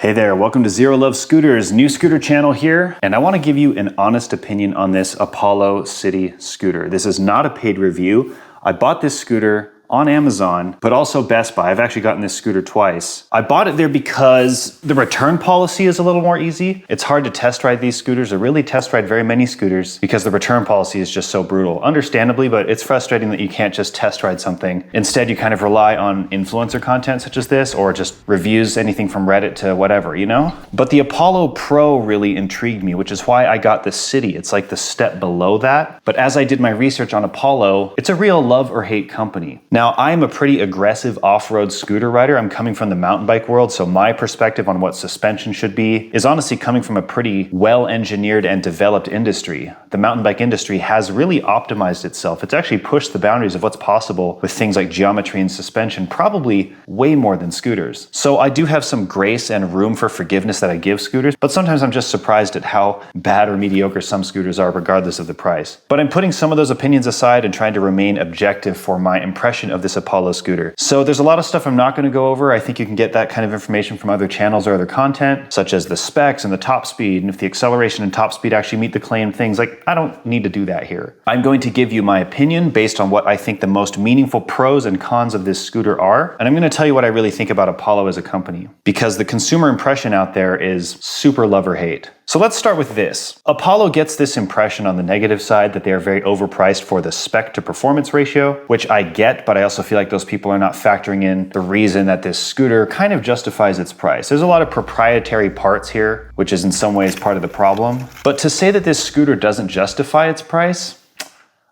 Hey there, welcome to Zero Love Scooters, new scooter channel here, and I want to give you an honest opinion on this Apollo City scooter. This is not a paid review. I bought this scooter on Amazon, but also Best Buy. I've actually gotten this scooter twice. I bought it there because the return policy is a little more easy. It's hard to test ride these scooters, or really test ride very many scooters, because the return policy is just so brutal. Understandably, but it's frustrating that you can't just test ride something. Instead, you kind of rely on influencer content such as this, or just reviews, anything from Reddit to whatever, you know? But the Apollo Pro really intrigued me, which is why I got the City. It's like the step below that. But as I did my research on Apollo, it's a real love or hate company. Now, I'm a pretty aggressive off-road scooter rider. I'm coming from the mountain bike world, so my perspective on what suspension should be is honestly coming from a pretty well-engineered and developed industry. The mountain bike industry has really optimized itself. It's actually pushed the boundaries of what's possible with things like geometry and suspension, probably way more than scooters. So I do have some grace and room for forgiveness that I give scooters, but sometimes I'm just surprised at how bad or mediocre some scooters are regardless of the price. But I'm putting some of those opinions aside and trying to remain objective for my impression of this Apollo scooter. So there's a lot of stuff I'm not going to go over. I think you can get that kind of information from other channels or other content, such as the specs and the top speed, and if the acceleration and top speed actually meet the claimed things. Like, I don't need to do that here. I'm going to give you my opinion based on what I think the most meaningful pros and cons of this scooter are, and I'm going to tell you what I really think about Apollo as a company, because the consumer impression out there is super love or hate. So let's start with this. Apollo gets this impression on the negative side that they are very overpriced for the spec to performance ratio, which I get, but I also feel like those people are not factoring in the reason that this scooter kind of justifies its price. There's a lot of proprietary parts here, which is in some ways part of the problem. But to say that this scooter doesn't justify its price,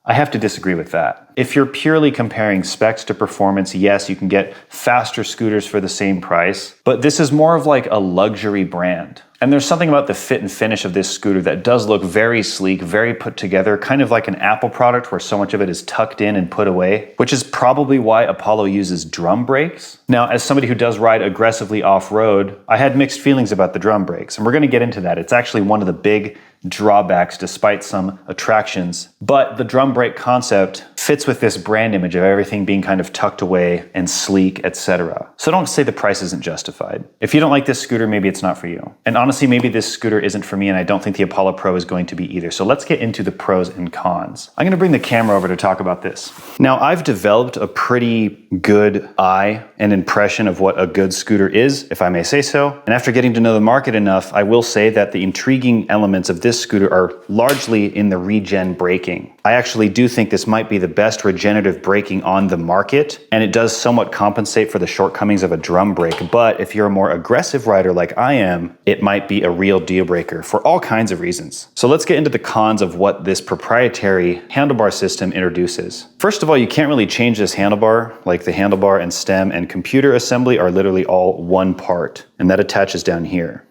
I have to disagree with that. If you're purely comparing specs to performance, yes, you can get faster scooters for the same price, but this is more of like a luxury brand. And there's something about the fit and finish of this scooter that does look very sleek, very put together, kind of like an Apple product where so much of it is tucked in and put away, which is probably why Apollo uses drum brakes. Now, as somebody who does ride aggressively off-road, I had mixed feelings about the drum brakes, and we're going to get into that. It's actually one of the big drawbacks despite some attractions. But the drum brake concept fits with this brand image of everything being kind of tucked away and sleek, etc. So don't say the price isn't justified. If you don't like this scooter, maybe it's not for you. And honestly, maybe this scooter isn't for me, and I don't think the Apollo Pro is going to be either. So let's get into the pros and cons. I'm going to bring the camera over to talk about this. Now, I've developed a pretty good eye and impression of what a good scooter is, if I may say so. And after getting to know the market enough, I will say that the intriguing elements of this scooter are largely in the regen braking. I actually do think this might be the best regenerative braking on the market, and it does somewhat compensate for the shortcomings of a drum brake. But if you're a more aggressive rider like I am, it might be a real deal breaker for all kinds of reasons. So let's get into the cons of what this proprietary handlebar system introduces. First of all, you can't really change this handlebar. Like, the handlebar and stem and computer assembly are literally all one part, and that attaches down here.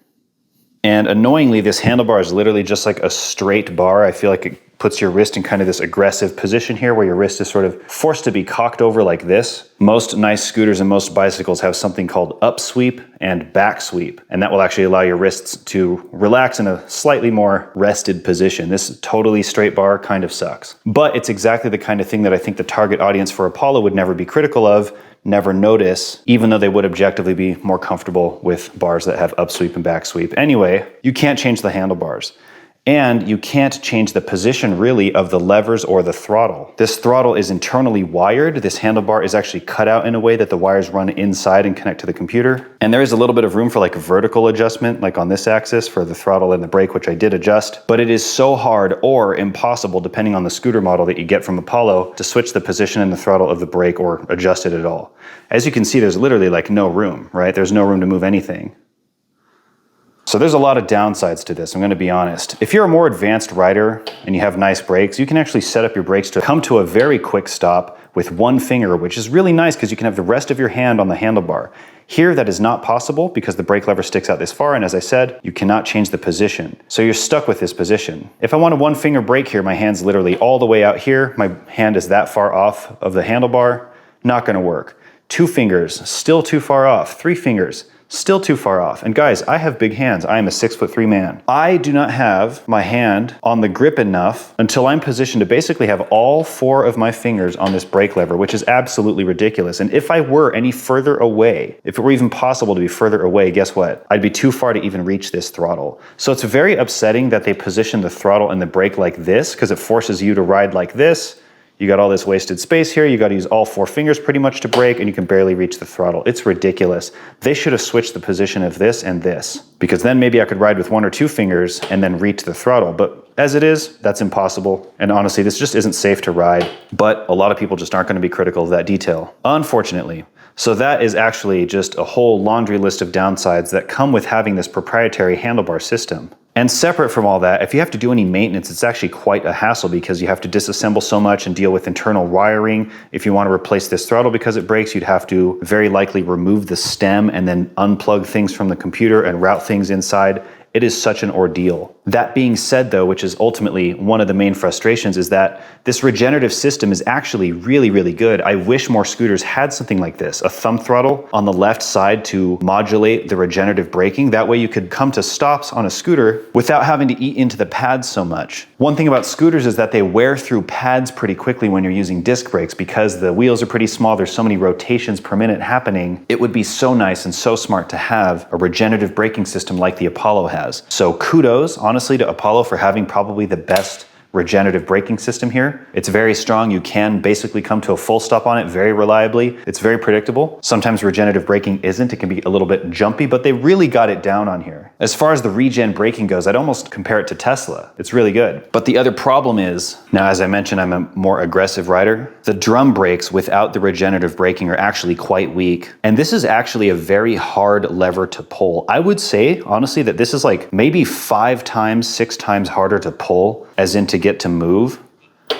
And annoyingly, this handlebar is literally just like a straight bar. I feel like it puts your wrist in kind of this aggressive position here where your wrist is sort of forced to be cocked over like this. Most nice scooters and most bicycles have something called up sweep and back sweep, and that will actually allow your wrists to relax in a slightly more rested position. This totally straight bar kind of sucks. But it's exactly the kind of thing that I think the target audience for Apollo would never be critical of, never notice, even though they would objectively be more comfortable with bars that have up sweep and back sweep. Anyway, you can't change the handlebars. And you can't change the position really of the levers or the throttle. This throttle is internally wired. This handlebar is actually cut out in a way that the wires run inside and connect to the computer. And there is a little bit of room for like vertical adjustment, like on this axis for the throttle and the brake, which I did adjust. But it is so hard or impossible, depending on the scooter model that you get from Apollo, to switch the position and the throttle of the brake or adjust it at all. As you can see, there's literally like no room, right? There's no room to move anything. So there's a lot of downsides to this, I'm going to be honest. If you're a more advanced rider and you have nice brakes, you can actually set up your brakes to come to a very quick stop with one finger, which is really nice because you can have the rest of your hand on the handlebar. Here, that is not possible because the brake lever sticks out this far, and as I said, you cannot change the position. So you're stuck with this position. If I want a one finger brake here, my hand's literally all the way out here. My hand is that far off of the handlebar. Not going to work. 2 fingers, still too far off. 3 fingers, Still too far off. And guys, I have big hands. I am a 6'3" man. I do not have my hand on the grip enough until I'm positioned to basically have all 4 of my fingers on this brake lever, which is absolutely ridiculous. And if I were any further away, if it were even possible to be further away, guess what? I'd be too far to even reach this throttle. So it's very upsetting that they position the throttle and the brake like this, because it forces you to ride like this. You got all this wasted space here. You got to use all 4 fingers pretty much to brake, and you can barely reach the throttle. It's ridiculous. They should have switched the position of this and this, because then maybe I could ride with 1 or 2 fingers and then reach the throttle. But as it is, that's impossible. And honestly, this just isn't safe to ride. But a lot of people just aren't going to be critical of that detail, unfortunately. So that is actually just a whole laundry list of downsides that come with having this proprietary handlebar system. And separate from all that, if you have to do any maintenance, it's actually quite a hassle because you have to disassemble so much and deal with internal wiring. If you want to replace this throttle because it breaks, you'd have to very likely remove the stem and then unplug things from the computer and route things inside. It is such an ordeal. That being said though, which is ultimately one of the main frustrations, is that this regenerative system is actually really, really good. I wish more scooters had something like this, a thumb throttle on the left side to modulate the regenerative braking. That way you could come to stops on a scooter without having to eat into the pads so much. One thing about scooters is that they wear through pads pretty quickly when you're using disc brakes because the wheels are pretty small. There's so many rotations per minute happening. It would be so nice and so smart to have a regenerative braking system like the Apollo has. So kudos, honestly, to Apollo for having probably the best regenerative braking system here. It's very strong. You can basically come to a full stop on it very reliably. It's very predictable. Sometimes regenerative braking isn't. It can be a little bit jumpy, but they really got it down on here. As far as the regen braking goes, I'd almost compare it to Tesla. It's really good. But the other problem is, now as I mentioned, I'm a more aggressive rider. The drum brakes without the regenerative braking are actually quite weak. And this is actually a very hard lever to pull. I would say, honestly, that this is like maybe 5 times, 6 times harder to pull, as in to get to move,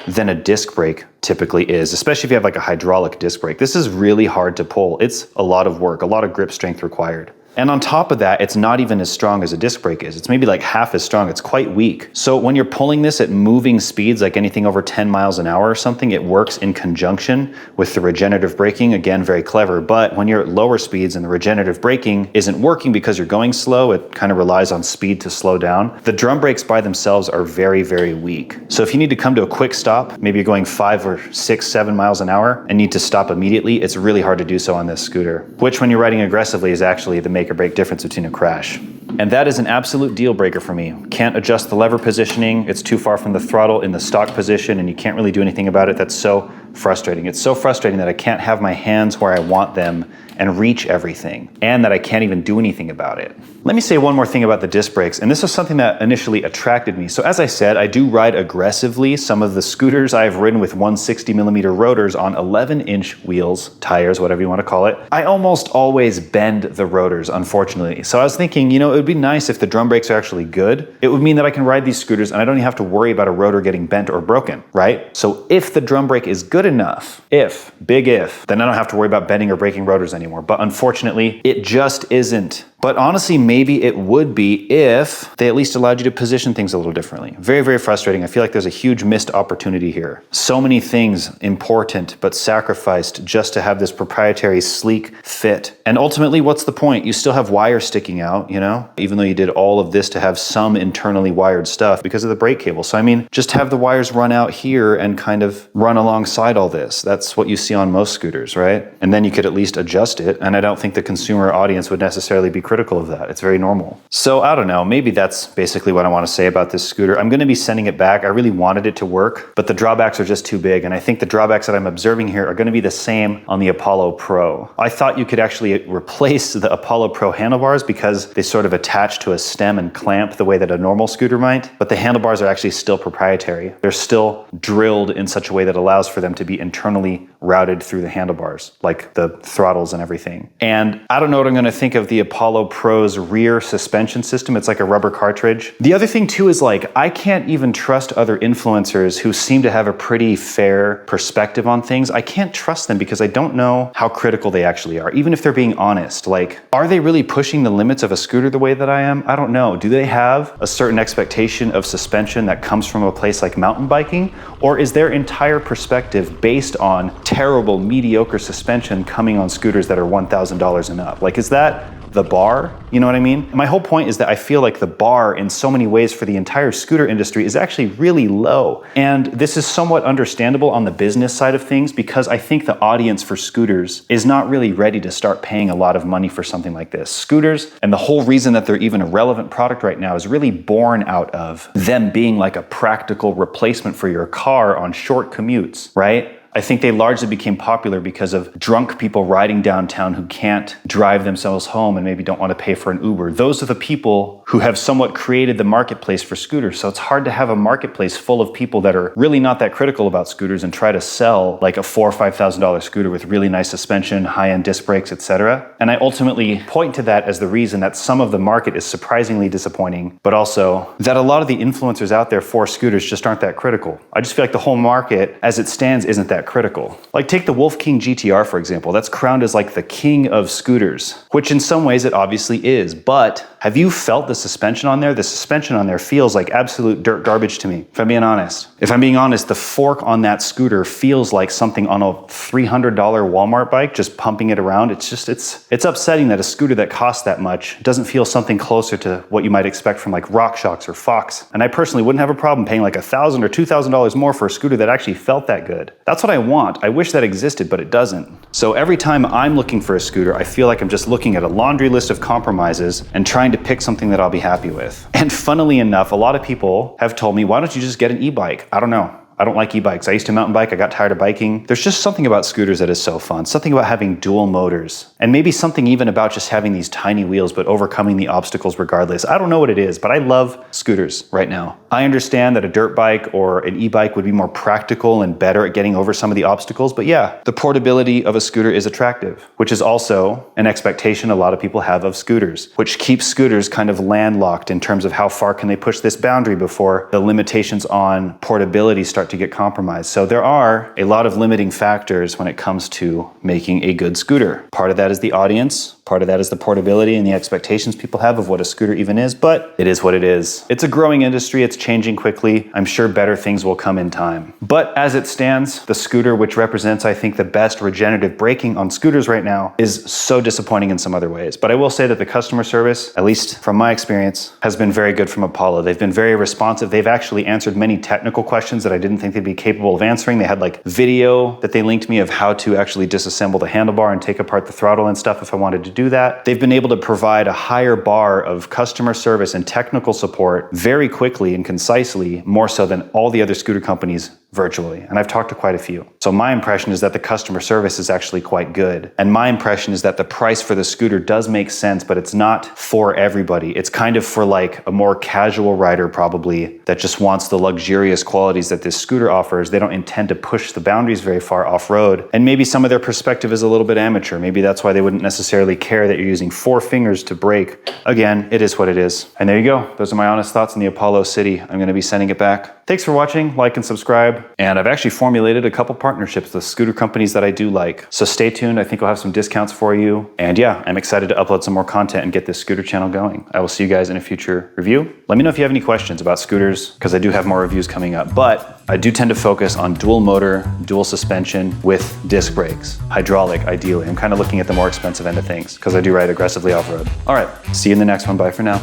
than a disc brake typically is, especially if you have like a hydraulic disc brake. This is really hard to pull. It's a lot of work, a lot of grip strength required. And on top of that, it's not even as strong as a disc brake is. It's maybe like half as strong. It's quite weak. So when you're pulling this at moving speeds, like anything over 10 miles an hour or something, it works in conjunction with the regenerative braking. Again, very clever. But when you're at lower speeds and the regenerative braking isn't working because you're going slow, it kind of relies on speed to slow down. The drum brakes by themselves are very, very weak. So if you need to come to a quick stop, maybe you're going 5 or 6, 7 miles an hour and need to stop immediately, it's really hard to do so on this scooter, which when you're riding aggressively is actually the make or break difference between a crash. And that is an absolute deal breaker for me. Can't adjust the lever positioning. It's too far from the throttle in the stock position and you can't really do anything about it. That's so frustrating. It's so frustrating that I can't have my hands where I want them and reach everything, and that I can't even do anything about it. Let me say one more thing about the disc brakes, and this was something that initially attracted me. So as I said, I do ride aggressively. Some of the scooters I've ridden with 160mm rotors on 11-inch wheels, tires, whatever you want to call it. I almost always bend the rotors, unfortunately. So I was thinking, you know, it would be nice if the drum brakes are actually good. It would mean that I can ride these scooters and I don't even have to worry about a rotor getting bent or broken, right? So if the drum brake is good enough, big if, then I don't have to worry about bending or breaking rotors anymore. But unfortunately, it just isn't. But honestly, maybe it would be if they at least allowed you to position things a little differently. Very, very frustrating. I feel like there's a huge missed opportunity here. So many things important, but sacrificed just to have this proprietary sleek fit. And ultimately, what's the point? You still have wires sticking out, you know, even though you did all of this to have some internally wired stuff because of the brake cable. So I mean, just have the wires run out here and kind of run alongside all this. That's what you see on most scooters, right? And then you could at least adjust it. And I don't think the consumer audience would necessarily be critical of that. It's very normal. So I don't know, maybe that's basically what I want to say about this scooter. I'm going to be sending it back. I really wanted it to work, but the drawbacks are just too big. And I think the drawbacks that I'm observing here are going to be the same on the Apollo Pro. I thought you could actually replace the Apollo Pro handlebars because they sort of attach to a stem and clamp the way that a normal scooter might, but the handlebars are actually still proprietary. They're still drilled in such a way that allows for them to be internally routed through the handlebars, like the throttles and everything. And I don't know what I'm going to think of the Apollo Pro's rear suspension system. It's like a rubber cartridge. The other thing too is like, I can't even trust other influencers who seem to have a pretty fair perspective on things. I can't trust them because I don't know how critical they actually are, even if they're being honest. Like, are they really pushing the limits of a scooter the way that I am? I don't know. Do they have a certain expectation of suspension that comes from a place like mountain biking? Or is their entire perspective based on terrible, mediocre suspension coming on scooters that are $1,000 and up? Like, is that the bar, you know what I mean? My whole point is that I feel like the bar in so many ways for the entire scooter industry is actually really low. And this is somewhat understandable on the business side of things because I think the audience for scooters is not really ready to start paying a lot of money for something like this. Scooters, and the whole reason that they're even a relevant product right now, is really born out of them being like a practical replacement for your car on short commutes, right? I think they largely became popular because of drunk people riding downtown who can't drive themselves home and maybe don't want to pay for an Uber. Those are the people who have somewhat created the marketplace for scooters. So it's hard to have a marketplace full of people that are really not that critical about scooters and try to sell like a $4,000 or $5,000 scooter with really nice suspension, high-end disc brakes, etc. And I ultimately point to that as the reason that some of the market is surprisingly disappointing, but also that a lot of the influencers out there for scooters just aren't that critical. I just feel like the whole market as it stands isn't that critical. Like take the Wolf King GTR, for example. That's crowned as like the king of scooters, which in some ways it obviously is. But have you felt the suspension on there? The suspension on there feels like absolute dirt garbage to me, if I'm being honest. If I'm being honest, the fork on that scooter feels like something on a $300 Walmart bike, just pumping it around. It's upsetting that a scooter that costs that much doesn't feel something closer to what you might expect from like RockShox or Fox. And I personally wouldn't have a problem paying like $1,000 or $2,000 more for a scooter that actually felt that good. That's what I want. I wish that existed, but it doesn't. So every time I'm looking for a scooter, I feel like I'm just looking at a laundry list of compromises and trying to pick something that I'll be happy with. And funnily enough, a lot of people have told me, why don't you just get an e-bike? I don't know. I don't like e-bikes. I used to mountain bike. I got tired of biking. There's just something about scooters that is so fun. Something about having dual motors. And maybe something even about just having these tiny wheels, but overcoming the obstacles regardless. I don't know what it is, but I love scooters right now. I understand that a dirt bike or an e-bike would be more practical and better at getting over some of the obstacles. But yeah, the portability of a scooter is attractive, which is also an expectation a lot of people have of scooters, which keeps scooters kind of landlocked in terms of how far can they push this boundary before the limitations on portability start to get compromised. So there are a lot of limiting factors when it comes to making a good scooter. Part of that is the audience. Part of that is the portability and the expectations people have of what a scooter even is, but it is what it is. It's a growing industry. It's changing quickly. I'm sure better things will come in time. But as it stands, the scooter, which represents, I think, the best regenerative braking on scooters right now, is so disappointing in some other ways. But I will say that the customer service, at least from my experience, has been very good from Apollo. They've been very responsive. They've actually answered many technical questions that I didn't think they'd be capable of answering. They had like video that they linked me of how to actually disassemble the handlebar and take apart the throttle and stuff if I wanted to do that. They've been able to provide a higher bar of customer service and technical support very quickly and concisely, more so than all the other scooter companies virtually. And I've talked to quite a few. So my impression is that the customer service is actually quite good. And my impression is that the price for the scooter does make sense, but it's not for everybody. It's kind of for like a more casual rider probably that just wants the luxurious qualities that this scooter offers. They don't intend to push the boundaries very far off-road. And maybe some of their perspective is a little bit amateur. Maybe that's why they wouldn't necessarily care that you're using 4 fingers to brake. Again, it is what it is. And there you go. Those are my honest thoughts on the Apollo City. I'm going to be sending it back. Thanks for watching. Like and subscribe. And I've actually formulated a couple partnerships with scooter companies that I do like. So stay tuned. I think I'll have some discounts for you. And yeah, I'm excited to upload some more content and get this scooter channel going. I will see you guys in a future review. Let me know if you have any questions about scooters, because I do have more reviews coming up. But I do tend to focus on dual motor, dual suspension with disc brakes. Hydraulic, ideally. I'm kind of looking at the more expensive end of things because I do ride aggressively off-road. All right, see you in the next one. Bye for now.